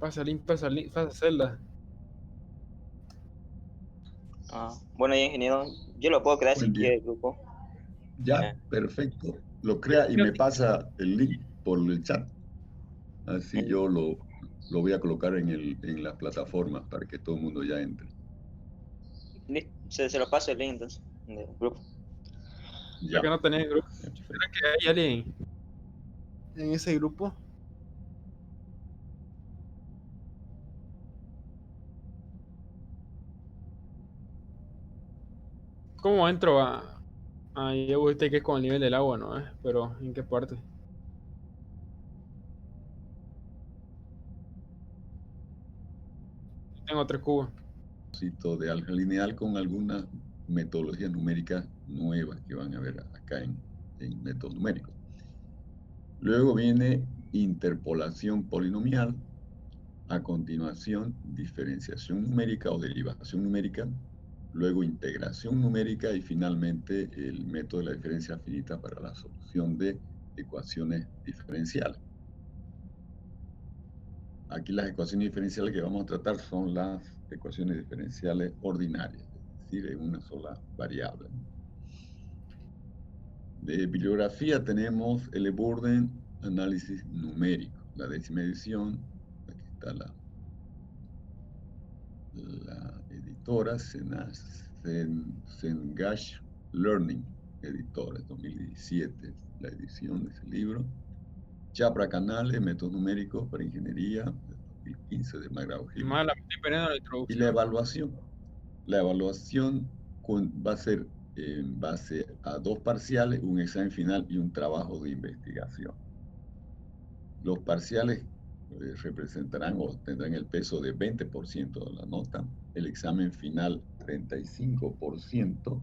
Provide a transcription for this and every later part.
Pasa link, pasa celda. Bueno, ingeniero, yo lo puedo crear si Buen día. quiere el grupo. Ya, perfecto. Lo crea y me pasa el link por el chat. Así yo lo voy a colocar en las plataformas para que todo el mundo ya entre. Listo, se lo paso el link entonces, del grupo. ¿Será Ya, que no tenés grupo? ¿Será perfecto. que hay alguien en ese grupo? ¿Cómo entro a... ya viste que es con el nivel del agua, ¿no? Pero, ¿en qué parte? Tengo 3 cubos. De álgebra lineal con algunas metodologías numéricas nuevas que van a ver acá en métodos numéricos. Luego viene interpolación polinomial, a continuación diferenciación numérica o derivación numérica, luego integración numérica y finalmente el método de la diferencia finita para la solución de ecuaciones diferenciales. Aquí las ecuaciones diferenciales que vamos a tratar son las ecuaciones diferenciales ordinarias, es decir, en una sola variable. De bibliografía tenemos L. Burdén, análisis numérico, la décima edición, aquí está la editora, Cengage Learning, editora, 2017, la edición de ese libro. Chapra Canales, métodos numéricos para ingeniería, 2015, de Magrao Y Gil. más la estoy perdiendo la Y la introducción. evaluación. La evaluación va a ser en base a 2 parciales, un examen final y un trabajo de investigación. Los parciales representarán o tendrán el peso de 20% de la nota, el examen final 35%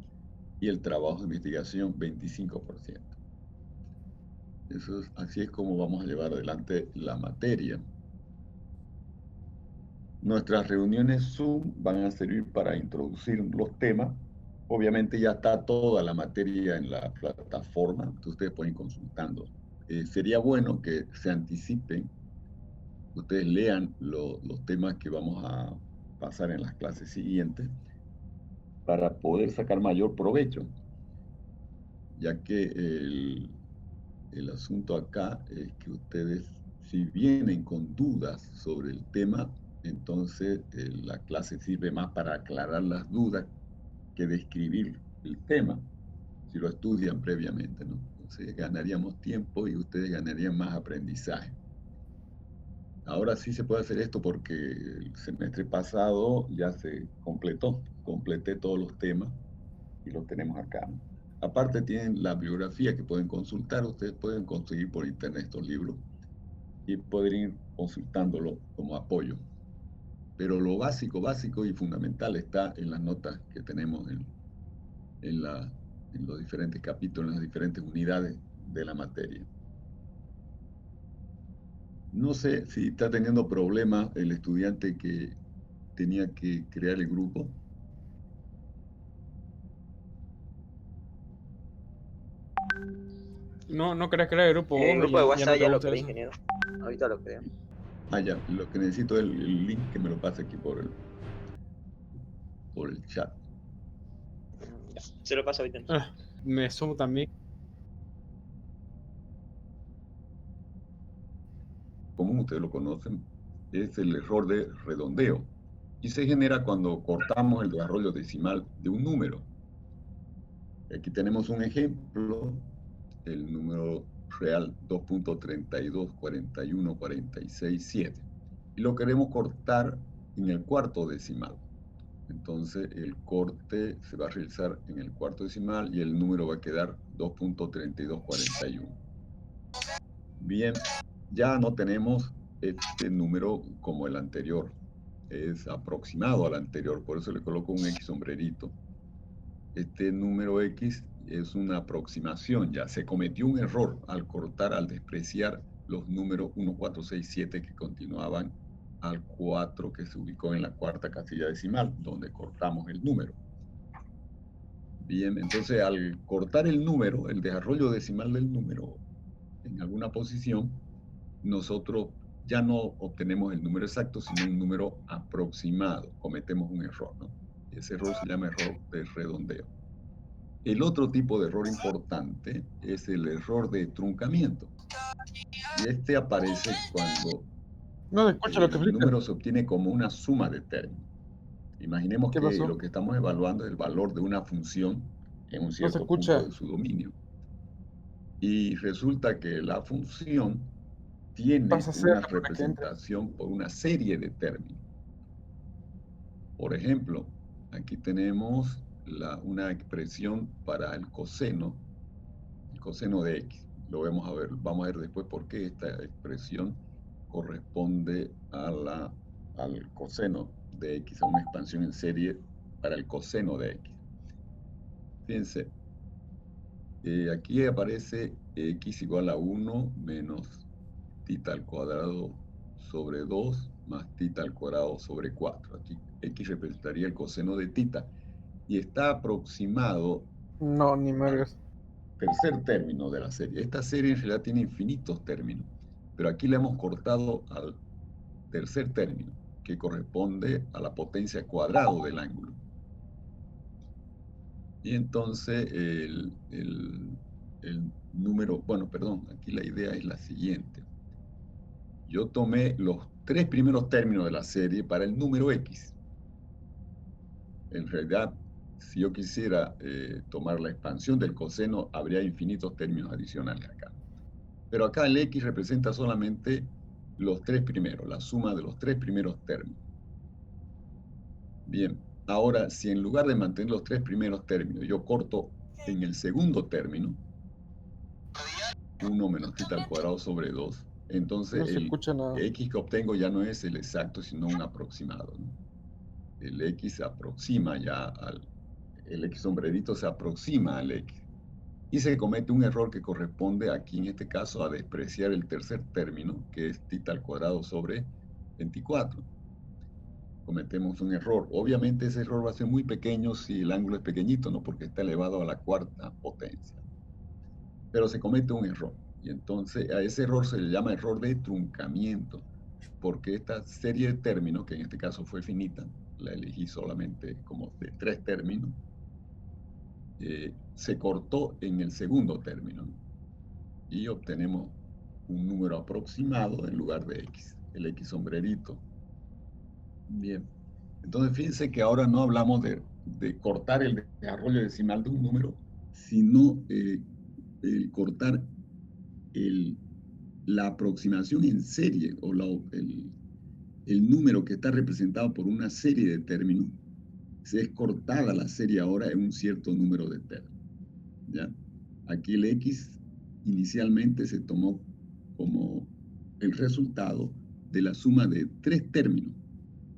y el trabajo de investigación 25%. Así es como vamos a llevar adelante la materia. Nuestras reuniones Zoom van a servir para introducir los temas. Obviamente ya está toda la materia en la plataforma, entonces ustedes pueden ir consultando. Sería bueno que se anticipen, ustedes lean los temas que vamos a pasar en las clases siguientes para poder sacar mayor provecho, ya que el asunto acá es que ustedes, si vienen con dudas sobre el tema, entonces la clase sirve más para aclarar las dudas que describir el tema, si lo estudian previamente, ¿no? Entonces ganaríamos tiempo y ustedes ganarían más aprendizaje. Ahora sí se puede hacer esto porque el semestre pasado ya se completé todos los temas y los tenemos acá, ¿no? Aparte tienen la bibliografía que pueden consultar, ustedes pueden conseguir por internet estos libros y pueden ir consultándolo como apoyo. Pero lo básico y fundamental está en las notas que tenemos en los diferentes capítulos, en las diferentes unidades de la materia. No sé si está teniendo problemas el estudiante que tenía que crear el grupo. No querés crear el grupo El vos grupo de y ya no WhatsApp te ya va a lo gustar creé, eso. ingeniero. Ahorita lo creo. Ah, ya, lo que necesito es el link que me lo pase aquí por el chat. Ya, se lo paso ahorita. Me sumo también. Como ustedes lo conocen, es el error de redondeo y se genera cuando cortamos el desarrollo decimal de un número. Aquí tenemos un ejemplo, el número real 2.324146.7 y lo queremos cortar en el cuarto decimal. Entonces el corte se va a realizar en el cuarto decimal y el número va a quedar 2.3241. Bien, ya no tenemos este número como el anterior, es aproximado al anterior, por eso le coloco un X sombrerito. Este número X es una aproximación, ya se cometió un error al cortar, al despreciar los números 1, 4, 6, 7 que continuaban al 4 que se ubicó en la cuarta casilla decimal, donde cortamos el número. Bien, entonces al cortar el número, el desarrollo decimal del número en alguna posición, nosotros ya no obtenemos el número exacto, sino un número aproximado. Cometemos un error, ¿no? Ese error se llama error de redondeo. El otro tipo de error importante es el error de truncamiento. Y este aparece cuando No se escucha lo que el explica. número se obtiene como una suma de términos. Imaginemos ¿Qué que pasó? lo que estamos evaluando es el valor de una función en un No se cierto punto escucha. de su dominio. Y resulta que la función tiene Pasa una cerca para que entre. representación por una serie de términos. Por ejemplo, aquí tenemos una expresión para el coseno de x. Vamos a ver después por qué esta expresión corresponde al coseno de x, a una expansión en serie para el coseno de x. Fíjense, aquí aparece x igual a 1 menos tita al cuadrado sobre 2 más tita al cuadrado sobre 4. Aquí x representaría el coseno de tita y está aproximado No, ni al mergas. tercer término de la serie. Esta serie en realidad tiene infinitos términos, pero aquí le hemos cortado al tercer término, que corresponde a la potencia cuadrado del ángulo. Y entonces el número, bueno, perdón, aquí la idea es la siguiente. Yo tomé los tres primeros términos de la serie para el número x. En realidad, si yo quisiera tomar la expansión del coseno, habría infinitos términos adicionales acá. Pero acá el x representa solamente los tres primeros, la suma de los tres primeros términos. Bien, ahora si en lugar de mantener los tres primeros términos, yo corto en el segundo término, 1 menos tita al cuadrado sobre 2, entonces No se el escucha nada. x que obtengo ya no es el exacto, sino un aproximado, ¿no? El x se aproxima ya el x sombrerito se aproxima al x. Y se comete un error que corresponde aquí, en este caso, a despreciar el tercer término, que es tita al cuadrado sobre 24. Cometemos un error. Obviamente ese error va a ser muy pequeño si el ángulo es pequeñito, ¿no? Porque está elevado a la cuarta potencia. Pero se comete un error. Y entonces a ese error se le llama error de truncamiento, porque esta serie de términos, que en este caso fue finita, la elegí solamente como de tres términos, se cortó en el segundo término, ¿no? Y obtenemos un número aproximado en lugar de x, el x sombrerito. Bien, entonces fíjense que ahora no hablamos de cortar el desarrollo decimal de un número, sino el cortar el, la aproximación en serie o el número que está representado por una serie de términos. Se es cortada la serie ahora en un cierto número de términos, ¿ya? Aquí el x inicialmente se tomó como el resultado de la suma de tres términos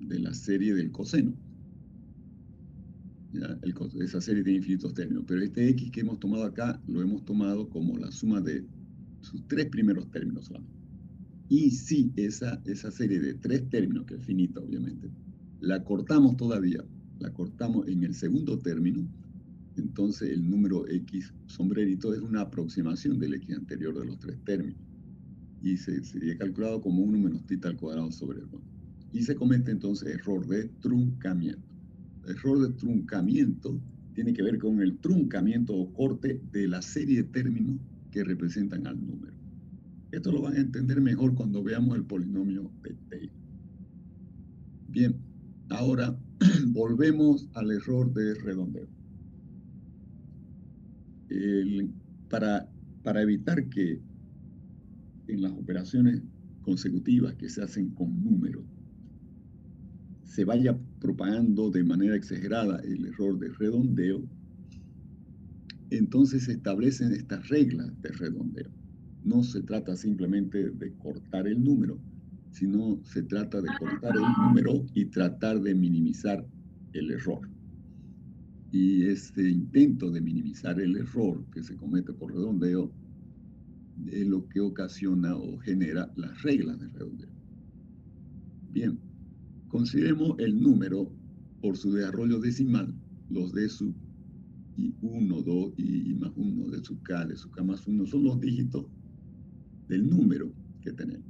de la serie del coseno. ¿Ya? Esa serie tiene infinitos términos, pero este x que hemos tomado acá lo hemos tomado como la suma de sus tres primeros términos solamente. Y si esa serie de tres términos, que es finita obviamente, la cortamos todavía, la cortamos en el segundo término, entonces el número x sombrerito es una aproximación del x anterior de los tres términos. Y sería calculado como 1 menos tita al cuadrado sobre 2. Y se comete entonces error de truncamiento. El error de truncamiento tiene que ver con el truncamiento o corte de la serie de términos que representan al número. Esto lo van a entender mejor cuando veamos el polinomio de Taylor. Bien, ahora volvemos al error de redondeo. Para evitar que en las operaciones consecutivas que se hacen con números se vaya propagando de manera exagerada el error de redondeo, entonces se establecen estas reglas de redondeo. No se trata simplemente de cortar el número, sino se trata de cortar el número y tratar de minimizar el error. Y este intento de minimizar el error que se comete por redondeo es lo que ocasiona o genera las reglas de redondeo. Bien, consideremos el número por su desarrollo decimal, los de sub y 1, 2 y más 1 de sub k más 1 son los dígitos del número que tenemos.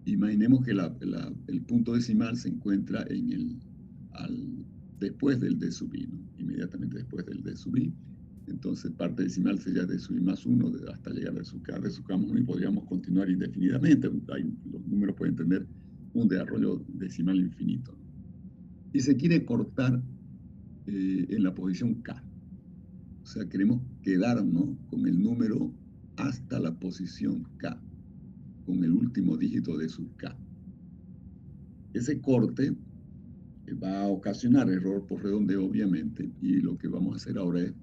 Imaginemos que el punto decimal se encuentra después del D sub i, ¿no? Inmediatamente después del D sub i. Entonces, parte decimal sería D sub i más 1 hasta llegar a D sub k más 1 y podríamos continuar indefinidamente. Los números pueden tener un desarrollo decimal infinito, ¿no? Y se quiere cortar en la posición k. O sea, queremos quedarnos con el número hasta la posición k, con el último dígito de sub k. Ese corte va a ocasionar error por redondeo, obviamente, y lo que vamos a hacer ahora es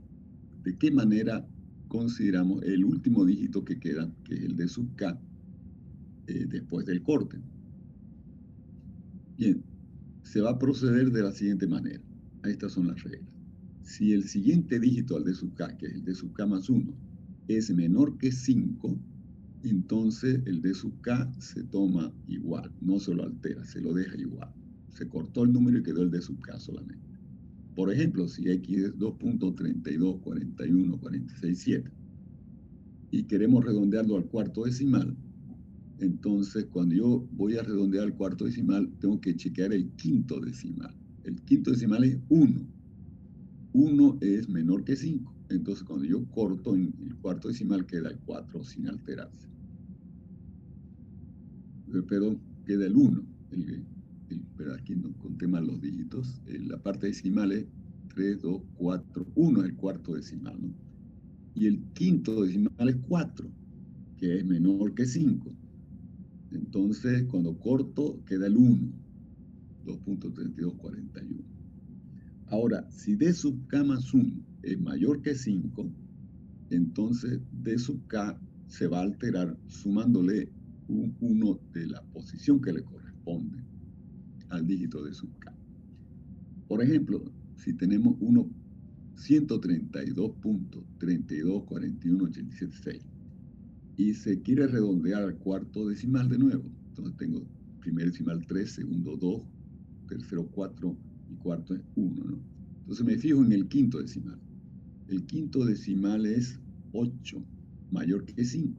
de qué manera consideramos el último dígito que queda, que es el de sub k, después del corte. Bien, se va a proceder de la siguiente manera. Estas son las reglas. Si el siguiente dígito al d sub k, que es el d sub k más 1, es menor que 5, entonces el d sub k se toma igual, no se lo altera, se lo deja igual. Se cortó el número y quedó el d sub k solamente. Por ejemplo, si x es 2.324146.7 y queremos redondearlo al cuarto decimal, entonces cuando yo voy a redondear al cuarto decimal, tengo que chequear el quinto decimal. El quinto decimal es 1. 1 es menor que 5. Entonces, cuando yo corto en el cuarto decimal, queda el 4 sin alterarse. Perdón, queda el 1. Pero aquí no conté mal los dígitos. La parte decimal es 3, 2, 4, 1 es el cuarto decimal, ¿no? Y el quinto decimal es 4, que es menor que 5. Entonces, cuando corto, queda el 1. 2.3241. Ahora, si d sub k más 1 es mayor que 5, entonces d sub k se va a alterar sumándole un 1 de la posición que le corresponde al dígito de sub k. Por ejemplo, si tenemos 132.324187.6 y se quiere redondear al cuarto decimal de nuevo, entonces tengo primer decimal 3, segundo 2, tercero 4 y cuarto es 1, ¿no? Entonces me fijo en el quinto decimal. El quinto decimal es 8, mayor que 5.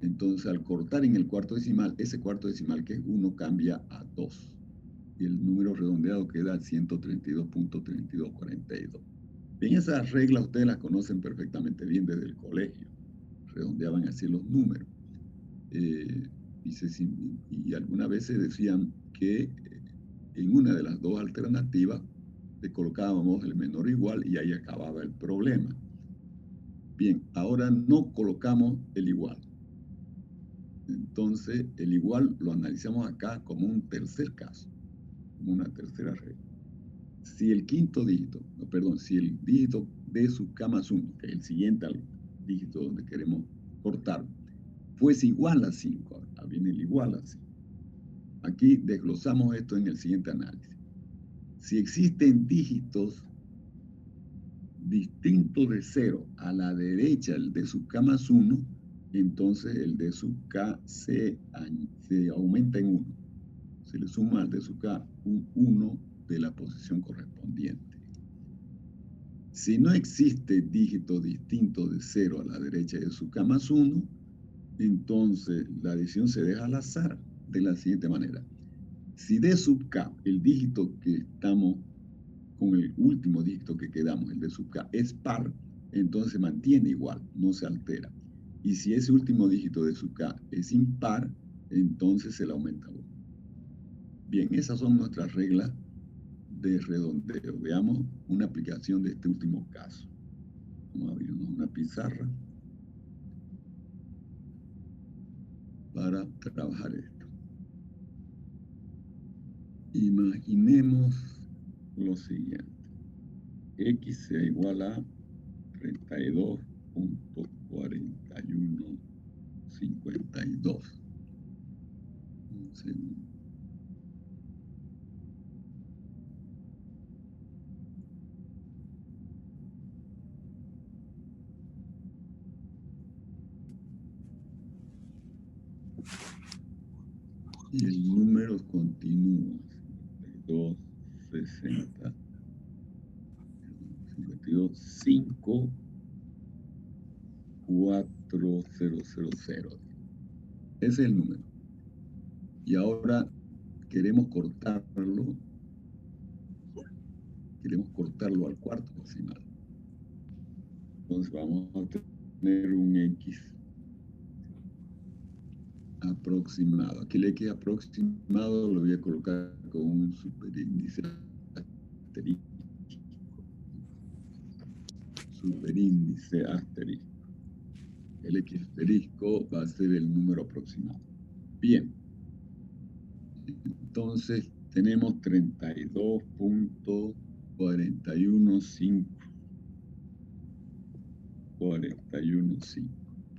Entonces, al cortar en el cuarto decimal, ese cuarto decimal que es 1 cambia a 2. Y el número redondeado queda 132.3242. Bien, esas reglas ustedes las conocen perfectamente bien desde el colegio. Redondeaban así los números. Y algunas veces decían que en una de las dos alternativas le colocábamos el menor igual y ahí acababa el problema. Bien, ahora no colocamos el igual. Entonces, el igual lo analizamos acá como un tercer caso, como una tercera regla. Si el quinto dígito, si el dígito d sub k más 1, que es el siguiente al dígito donde queremos cortar, fuese igual a 5, ahora viene el igual a 5. Aquí desglosamos esto en el siguiente análisis. Si existen dígitos distintos de 0 a la derecha del d sub k más 1, entonces el d sub k se aumenta en 1. Se le suma al d sub k un 1 de la posición correspondiente. Si no existe dígito distinto de 0 a la derecha de d sub k más 1, entonces la adición se deja al azar de la siguiente manera. Si d sub k, el dígito que estamos con el último dígito que quedamos, el d sub k, es par, entonces se mantiene igual, no se altera. Y si ese último dígito de sub k es impar, entonces se le aumenta 1. Bien, esas son nuestras reglas de redondeo. Veamos una aplicación de este último caso. Vamos a abrirnos una pizarra para trabajar esto. Imaginemos lo siguiente. X sea igual a 32.4152. Un segundo. Y el número continúa. 52, 60, 52, 5, 4, 0, 0, 0. Ese es el número. Y ahora queremos cortarlo al cuarto decimal. Entonces vamos a tener un X aproximado. Aquí el X aproximado lo voy a colocar con un superíndice asterisco. Superíndice asterisco. El X asterisco va a ser el número aproximado. Bien. Entonces tenemos 32.415. 41.5.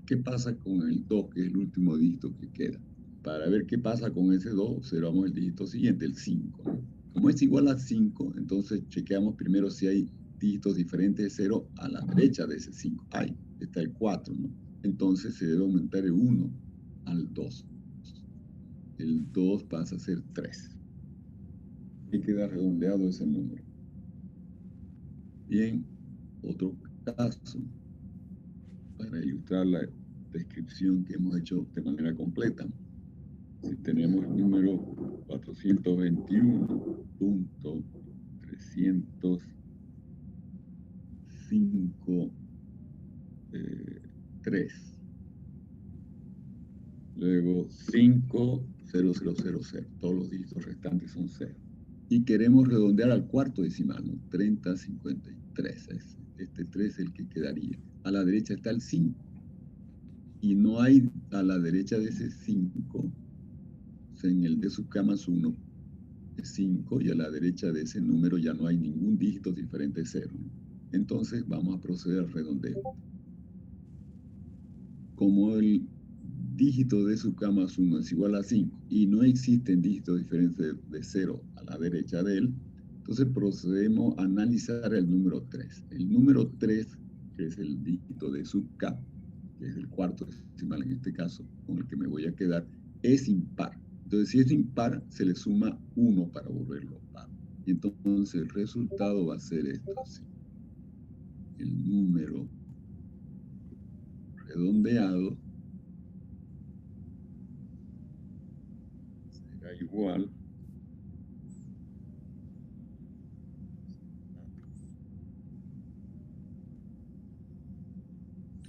¿Qué pasa con el 2, que es el último dígito que queda? Para ver qué pasa con ese 2, observamos el dígito siguiente, el 5, ¿no? Como es igual a 5, entonces chequeamos primero si hay dígitos diferentes de 0 a la derecha de ese 5. Ahí está el 4, ¿no? Entonces se debe aumentar el 1 al 2. El 2 pasa a ser 3. Y queda redondeado ese número. Bien, otro caso, para ilustrar la descripción que hemos hecho de manera completa. Si tenemos el número 421.305.3, luego 50000, todos los dígitos restantes son 0. Y queremos redondear al cuarto decimal, ¿no? 3053. Este 3 es el que quedaría. A la derecha está el 5. Y no hay a la derecha de ese 5, en el de sub k más 1, es 5, y a la derecha de ese número ya no hay ningún dígito diferente de 0. Entonces vamos a proceder al redondeo. Como el dígito de sub k más 1 es igual a 5 y no existen dígitos diferentes de 0 a la derecha de él, entonces procedemos a analizar el número 3. El número 3, que es el dígito de sub k, que es el cuarto decimal en este caso, con el que me voy a quedar, es impar. Entonces, si es impar, se le suma 1 para volverlo par. Y entonces el resultado va a ser esto así. El número redondeado será igual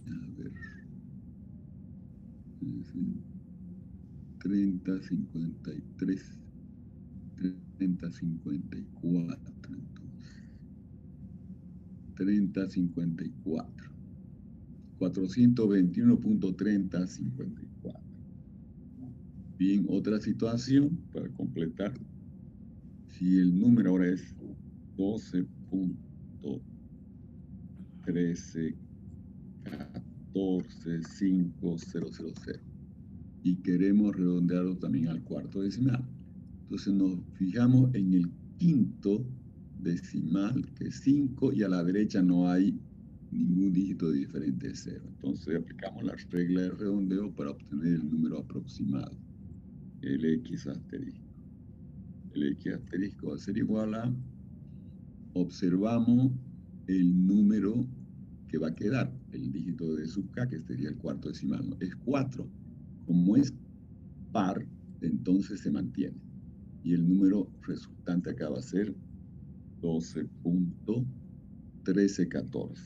a ver, 3053, 3054, entonces 3054, 421.3054. Bien, otra situación para completar. Si el número ahora es 12.13145000 y queremos redondearlo también al cuarto decimal, entonces nos fijamos en el quinto decimal, que es 5, y a la derecha no hay ningún dígito diferente de 0. Entonces aplicamos la regla de redondeo para obtener el número aproximado, el X asterisco. El X asterisco va a ser igual a, observamos el número que va a quedar, el dígito de sub k, que sería el cuarto decimal, ¿no? Es 4. Como es par, entonces se mantiene. Y el número resultante acá va a ser 12.1314.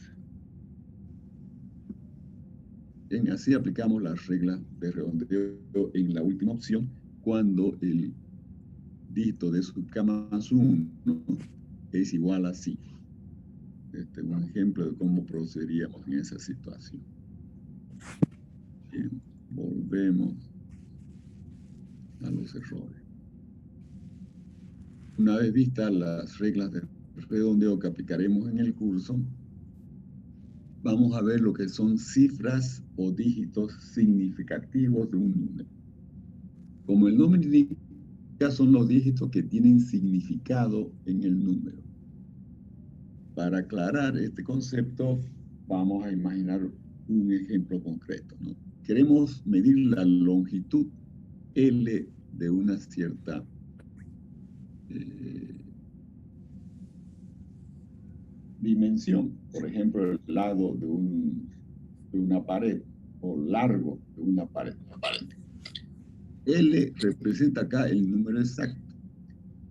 Bien, así aplicamos las reglas de redondeo en la última opción, cuando el dígito de sub k más 1 es igual a 5. Este es un ejemplo de cómo procederíamos en esa situación. Bien, volvemos a los errores. Una vez vistas las reglas de redondeo que aplicaremos en el curso, vamos a ver lo que son cifras o dígitos significativos de un número. Como el nombre indica, son los dígitos que tienen significado en el número. Para aclarar este concepto, vamos a imaginar un ejemplo concreto, ¿no? Queremos medir la longitud L de una cierta dimensión. Por ejemplo, el lado de una pared o largo de una pared. L representa acá el número exacto.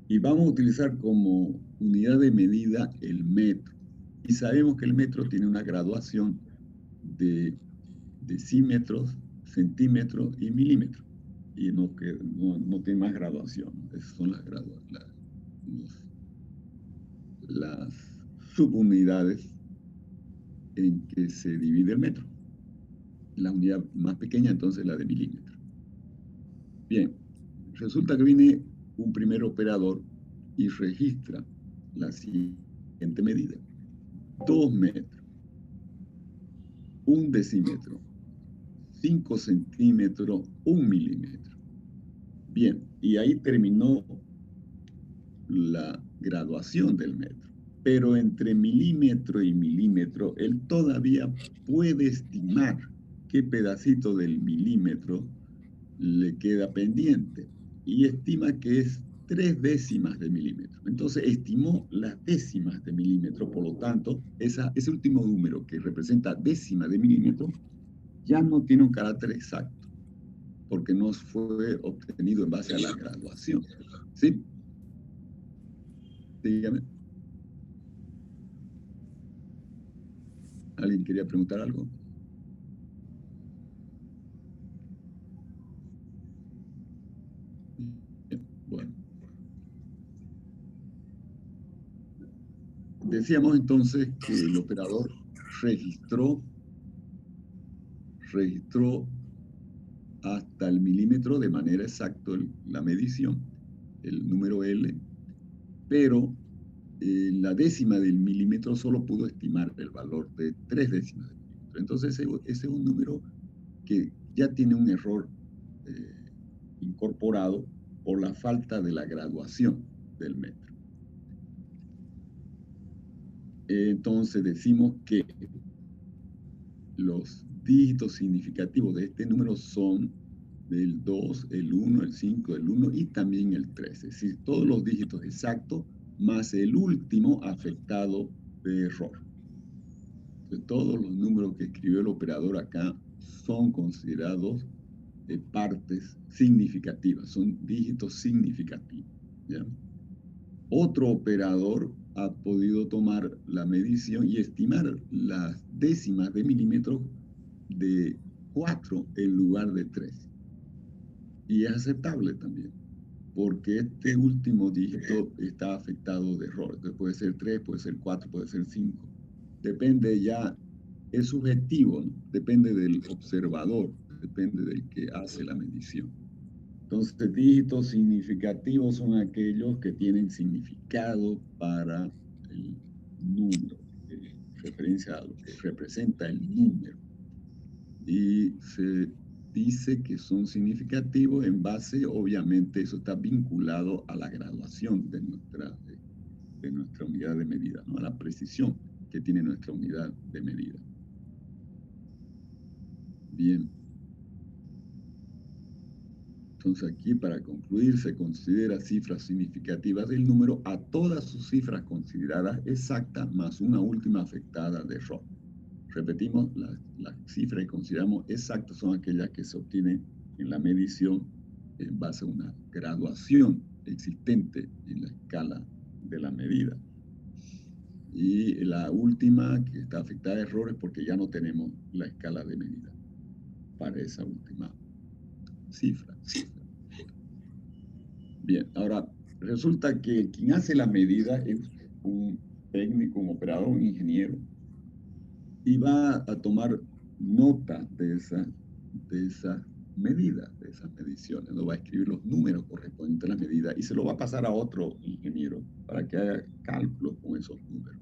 Y vamos a utilizar como unidad de medida el metro. Y sabemos que el metro tiene una graduación de decímetros, centímetros y milímetros. Y no tiene más graduación. Esas son las subunidades en que se divide el metro. La unidad más pequeña, entonces, la de milímetro. Bien, resulta que viene un primer operador y registra la siguiente medida. 2 metros, 1 decímetro, 5 centímetros, 1 milímetro. Bien, y ahí terminó la graduación del metro. Pero entre milímetro y milímetro, él todavía puede estimar qué pedacito del milímetro le queda pendiente. Y estima que es 3 décimas de milímetro. Entonces estimó las décimas de milímetro, por lo tanto, ese último número que representa décima de milímetro ya no tiene un carácter exacto, porque no fue obtenido en base a la graduación. ¿Sí? Dígame. ¿Alguien quería preguntar algo? Bien, bueno. Decíamos entonces que el operador registró hasta el milímetro de manera exacta la medición, el número L, pero la décima del milímetro solo pudo estimar el valor de 3 décimas del milímetro. Entonces ese es un número que ya tiene un error incorporado por la falta de la graduación del metro. Entonces decimos que los dígitos significativos de este número son el 2, el 1, el 5, el 1 y también el 3. Es decir, todos los dígitos exactos más el último afectado de error. Entonces, todos los números que escribió el operador acá son considerados partes significativas, son dígitos significativos. ¿Ya? Otro operador ha podido tomar la medición y estimar las décimas de milímetro de 4 en lugar de 3. Y es aceptable también, porque este último dígito está afectado de error. Entonces puede ser 3, puede ser 4, puede ser 5. Depende ya, es subjetivo, ¿no? Depende del observador, depende del que hace la medición. Entonces, dígitos significativos son aquellos que tienen significado para el número, referencia a lo que representa el número. Y se dice que son significativos en base, obviamente, eso está vinculado a la graduación de nuestra unidad de medida, ¿no? A la precisión que tiene nuestra unidad de medida. Bien. Entonces aquí, para concluir, se considera cifras significativas del número a todas sus cifras consideradas exactas más una última afectada de error. Repetimos, las cifras que consideramos exactas son aquellas que se obtienen en la medición en base a una graduación existente en la escala de la medida. Y la última que está afectada de errores porque ya no tenemos la escala de medida para esa última cifra. Bien, ahora resulta que quien hace la medida es un técnico, un operador, un ingeniero, y va a tomar nota de esas medidas, de esas mediciones, ¿no? Va a escribir los números correspondientes a la medida y se lo va a pasar a otro ingeniero para que haga cálculos con esos números.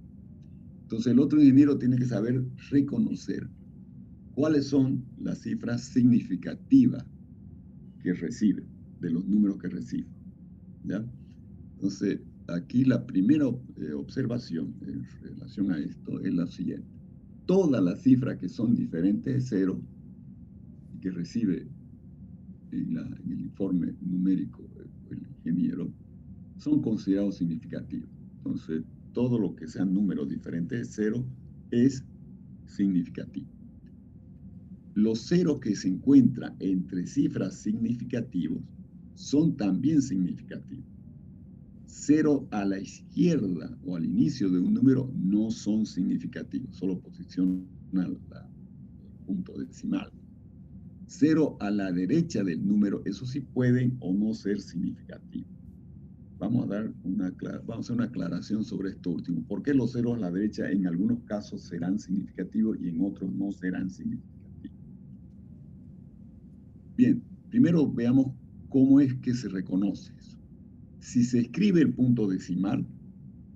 Entonces el otro ingeniero tiene que saber reconocer cuáles son las cifras significativas que recibe, de los números que recibe. ¿Ya? Entonces, aquí la primera observación en relación a esto es la siguiente. Todas las cifras que son diferentes de 0 y que recibe en el informe numérico el ingeniero son considerados significativos. Entonces, todo lo que sean números diferentes de 0 es significativo. los ceros que se encuentran entre cifras significativos son también significativos. 0 a la izquierda o al inicio de un número no son significativos, solo posicionan el punto decimal. 0 a la derecha del número, eso sí pueden o no ser significativos. Vamos a hacer una aclaración sobre esto último. ¿Por qué los ceros a la derecha en algunos casos serán significativos y en otros no serán significativos? Bien, primero veamos cómo es que se reconoce eso. Si se escribe el punto decimal,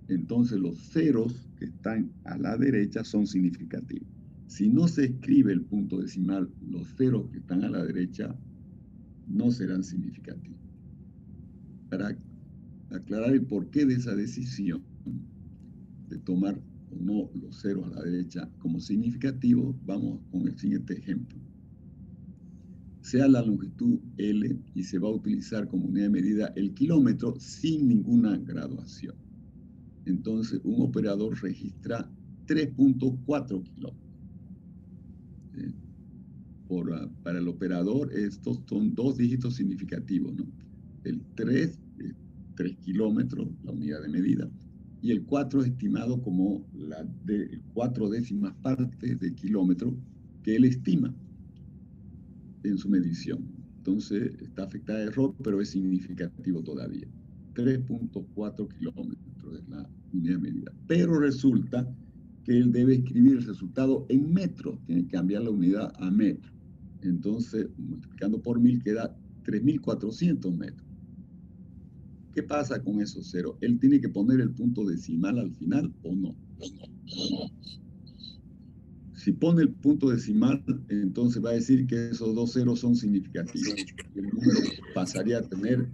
entonces los ceros que están a la derecha son significativos. Si no se escribe el punto decimal, los ceros que están a la derecha no serán significativos. Para aclarar el porqué de esa decisión de tomar o no los ceros a la derecha como significativos, vamos con el siguiente ejemplo. Sea la longitud L y se va a utilizar como unidad de medida el kilómetro sin ninguna graduación. Entonces, un operador registra 3.4 kilómetros. Para el operador, estos son dos dígitos significativos, ¿no? El 3 es 3 kilómetros, la unidad de medida, y el 4 es estimado como 4 décimas partes de kilómetro que él estima en su medición. Entonces, está afectada de error, pero es significativo todavía. 3.4 kilómetros es la unidad de medida. Pero resulta que él debe escribir el resultado en metros, tiene que cambiar la unidad a metro. Entonces, multiplicando por 1000 queda 3.400 metros. ¿Qué pasa con esos ceros? ¿Él tiene que poner el punto decimal al final o no? Si pone el punto decimal, entonces va a decir que esos dos ceros son significativos. El número pasaría a tener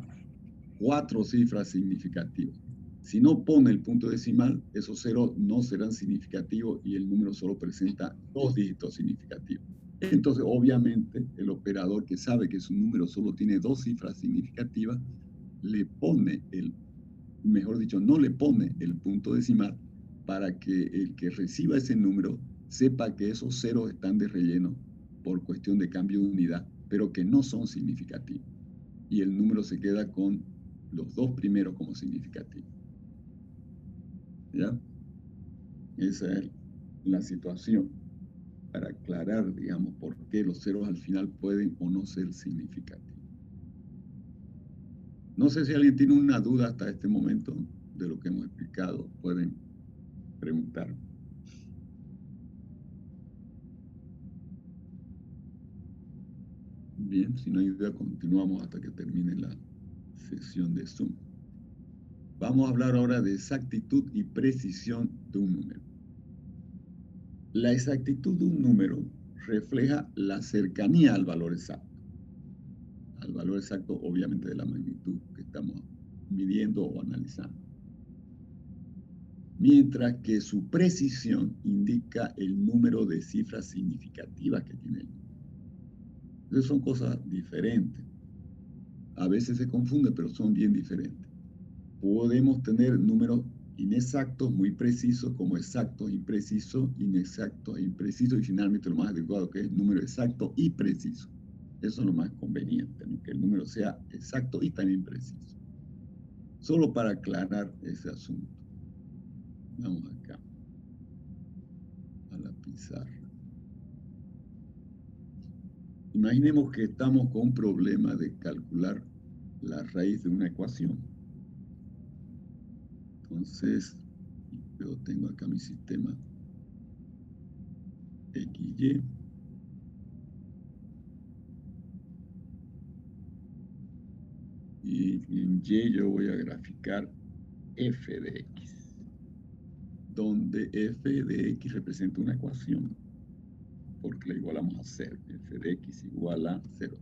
4 cifras significativas. Si no pone el punto decimal, esos ceros no serán significativos y el número solo presenta 2 dígitos significativos. Entonces, obviamente, el operador que sabe que su número solo tiene 2 cifras significativas, le pone no le pone el punto decimal para que el que reciba ese número sepa que esos ceros están de relleno por cuestión de cambio de unidad, pero que no son significativos. Y el número se queda con los 2 primeros como significativos. ¿Ya? Esa es la situación para aclarar, digamos, por qué los ceros al final pueden o no ser significativos. No sé si alguien tiene una duda hasta este momento de lo que hemos explicado. Pueden preguntar. Bien, si no hay duda, continuamos hasta que termine la sesión de Zoom. Vamos a hablar ahora de exactitud y precisión de un número. La exactitud de un número refleja la cercanía al valor exacto. Al valor exacto, obviamente, de la magnitud que estamos midiendo o analizando. Mientras que su precisión indica el número de cifras significativas que tiene el número. Entonces son cosas diferentes. A veces se confunde, pero son bien diferentes. Podemos tener números inexactos, muy precisos, como exactos, imprecisos, inexactos e imprecisos, y finalmente lo más adecuado que es número exacto y preciso. Eso es lo más conveniente, ¿no? Que el número sea exacto y también preciso. Solo para aclarar ese asunto. Vamos acá, a la pizarra. Imaginemos que estamos con un problema de calcular la raíz de una ecuación. Entonces, yo tengo acá mi sistema XY. Y en Y yo voy a graficar f de x, donde f de x representa una ecuación, porque la igualamos a 0. F de x igual a 0.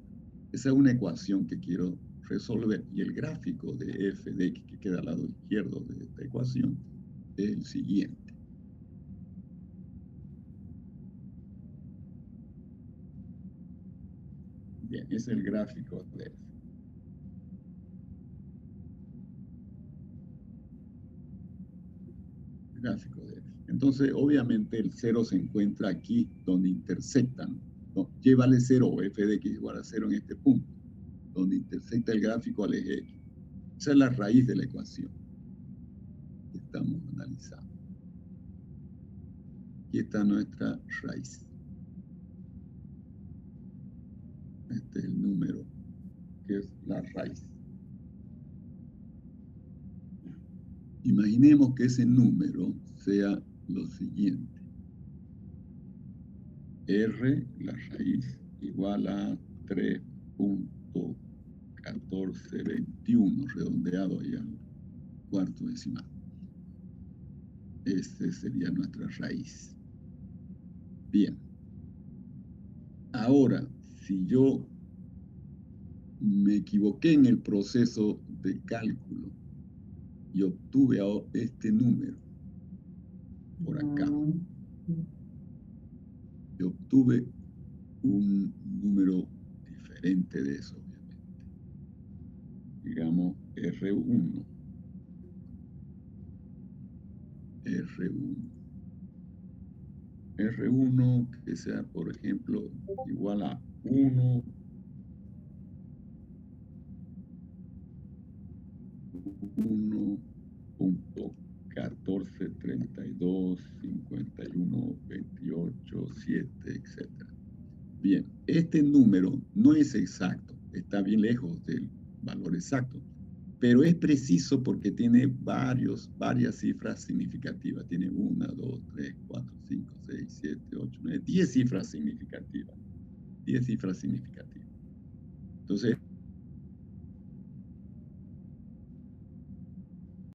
Esa es una ecuación que quiero resolver, y el gráfico de f de x que queda al lado izquierdo de esta ecuación es el siguiente. Bien, es el gráfico de f. Gráfico de f. Entonces, obviamente, el 0 se encuentra aquí donde intersectan no, y vale 0 o f de x igual a 0 en este punto, donde intersecta el gráfico al eje x. Esa es la raíz de la ecuación que estamos analizando. Aquí está nuestra raíz. Este es el número, que es la raíz. Imaginemos que ese número sea lo siguiente. R, la raíz, igual a 3.1421, redondeado ya al cuarto decimal. Esta sería nuestra raíz. Bien. Ahora, si yo me equivoqué en el proceso de cálculo y obtuve este número por acá, y obtuve un número diferente de eso, obviamente. Digamos R1. R1 que sea, por ejemplo, igual a 1, 1.14325128 7, etc. Bien, este número no es exacto, está bien lejos del valor exacto, pero es preciso porque tiene varias cifras significativas. Tiene 1, 2, 3, 4, 5, 6, 7, 8, 9, 10 cifras significativas. 10 cifras significativas. Entonces,